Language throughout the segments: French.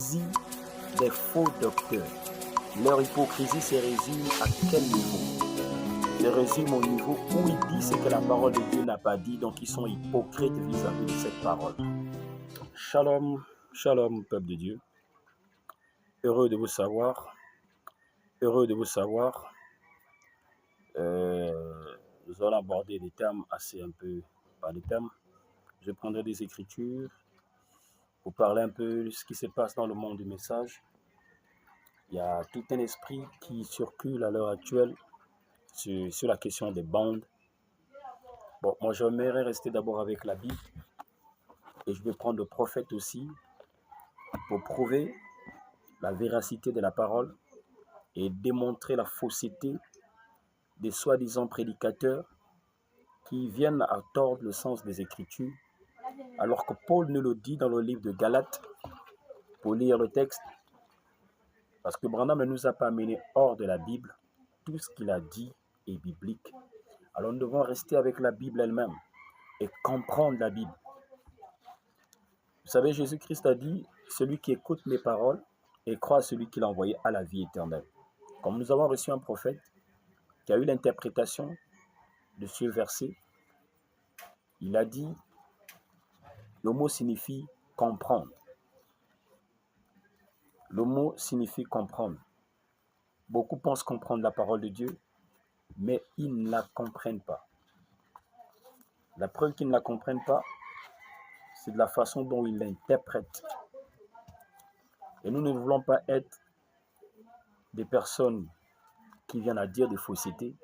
hypocrisie des faux docteurs. Leur hypocrisie se résume à quel niveau? Se résume au niveau où ils disent ce que la parole de Dieu n'a pas dit, donc ils sont hypocrites vis-à-vis de cette parole. Shalom, shalom, peuple de Dieu. Heureux de vous savoir. Heureux de vous savoir. Nous allons aborder des thèmes assez un peu, pas des thèmes. Je prendrai des écritures pour parler un peu de ce qui se passe dans le monde du message. Il y a tout un esprit qui circule à l'heure actuelle sur la question des bandes. Bon, moi j'aimerais rester d'abord avec la Bible et je vais prendre le prophète aussi pour prouver la véracité de la parole et démontrer la fausseté des soi-disant prédicateurs qui viennent à tordre le sens des Écritures, alors que Paul nous le dit dans le livre de Galates, pour lire le texte, parce que Branham ne nous a pas amenés hors de la Bible. Tout ce qu'il a dit est biblique. Alors nous devons rester avec la Bible elle-même et comprendre la Bible. Vous savez, Jésus-Christ a dit, celui qui écoute mes paroles et croit à celui qui l'a envoyé à la vie éternelle. Comme nous avons reçu un prophète qui a eu l'interprétation de ce verset, il a dit, le mot signifie comprendre. Le mot signifie comprendre. Beaucoup pensent comprendre la parole de Dieu, mais ils ne la comprennent pas. La preuve qu'ils ne la comprennent pas, c'est de la façon dont ils l'interprètent. Et nous ne voulons pas être des personnes qui viennent à dire des faussetés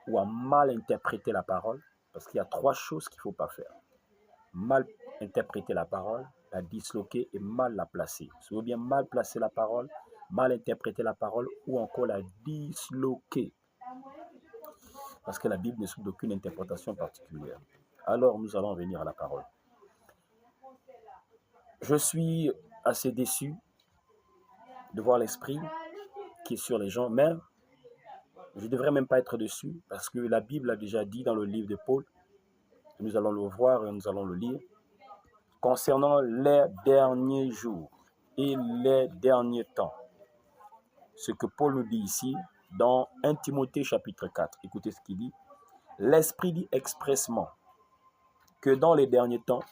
ou à mal interpréter la parole, parce qu'il y a trois choses qu'il ne faut pas faire. Mal interpréter la parole, la disloquer et mal la placer. Ou bien mal placer la parole, mal interpréter la parole ou encore la disloquer. Parce que la Bible ne souffre d'aucune interprétation particulière. Alors nous allons venir à la parole. Je suis assez déçu de voir l'esprit qui est sur les gens, mais je ne devrais même pas être dessus parce que la Bible a déjà dit dans le livre de Paul, nous allons le voir et nous allons le lire, concernant les derniers jours et les derniers temps. Ce que Paul nous dit ici dans 1 Timothée chapitre 4. Écoutez ce qu'il dit. L'Esprit dit expressement que dans les derniers temps,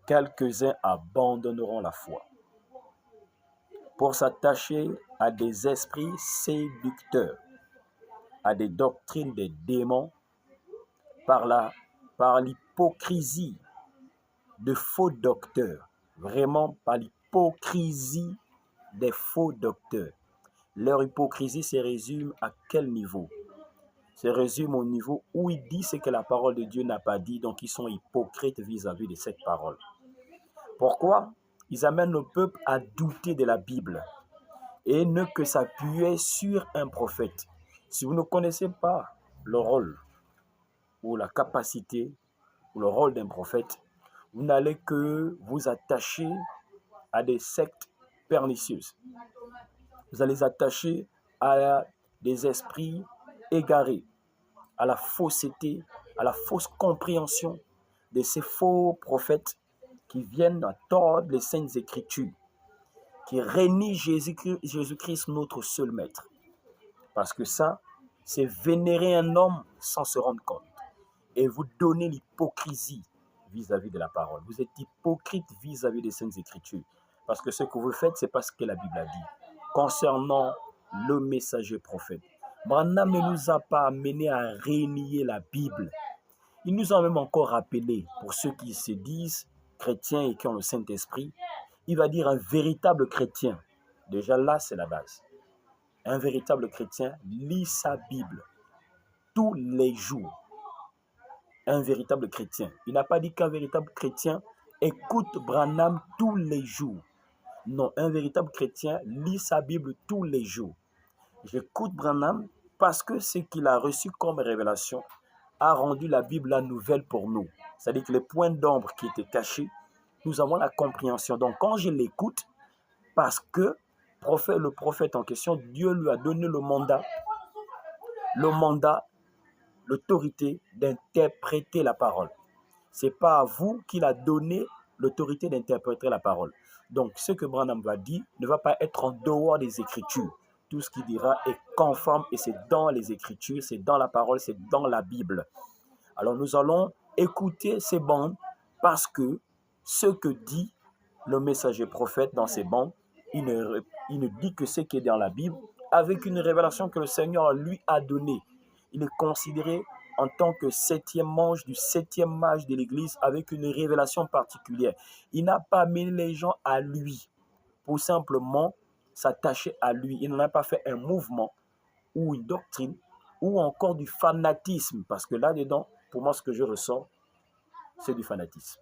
quelques-uns abandonneront la foi pour s'attacher à des esprits séducteurs, à des doctrines des démons, par l'hypocrisie de faux docteurs, vraiment par l'hypocrisie des faux docteurs. Leur hypocrisie se résume à quel niveau? Se résume au niveau où ils disent ce que la parole de Dieu n'a pas dit, donc ils sont hypocrites vis-à-vis de cette parole. Pourquoi? Ils amènent le peuple à douter de la Bible et ne que s'appuyer sur un prophète. Si vous ne connaissez pas le rôle ou la capacité ou le rôle d'un prophète, vous n'allez que vous attacher à des sectes pernicieuses. Vous allez attacher à des esprits égarés, à la fausseté, à la fausse compréhension de ces faux prophètes qui viennent à tordre les saintes écritures, qui renient Jésus-Christ notre seul maître. Parce que ça, c'est vénérer un homme sans se rendre compte. Et vous donnez l'hypocrisie vis-à-vis de la parole. Vous êtes hypocrite vis-à-vis des saintes écritures. Parce que ce que vous faites, c'est pas ce que la Bible a dit. Concernant le messager prophète, Branham ne nous a pas amené à renier la Bible. Il nous a même encore rappelé, pour ceux qui se disent chrétiens et qui ont le Saint-Esprit, il va dire un véritable chrétien. Déjà là, c'est la base. Un véritable chrétien lit sa Bible tous les jours. Un véritable chrétien. Il n'a pas dit qu'un véritable chrétien écoute Branham tous les jours. Non, un véritable chrétien lit sa Bible tous les jours. J'écoute Branham parce que ce qu'il a reçu comme révélation a rendu la Bible la nouvelle pour nous. C'est-à-dire que les points d'ombre qui étaient cachés, nous avons la compréhension. Donc quand je l'écoute, parce que le prophète en question, Dieu lui a donné le mandat, l'autorité d'interpréter la parole. Ce n'est pas à vous qu'il a donné l'autorité d'interpréter la parole. Donc, ce que Branham va dire ne va pas être en dehors des Écritures. Tout ce qu'il dira est conforme et c'est dans les Écritures, c'est dans la parole, c'est dans la Bible. Alors, nous allons écouter ces bandes parce que ce que dit le messager prophète dans ces bandes, il ne dit que ce qui est dans la Bible avec une révélation que le Seigneur lui a donnée. Il est considéré en tant que septième ange du septième mage de l'Église avec une révélation particulière. Il n'a pas amené les gens à lui pour simplement s'attacher à lui. Il n'en a pas fait un mouvement ou une doctrine ou encore du fanatisme. Parce que là-dedans, pour moi, ce que je ressens, c'est du fanatisme.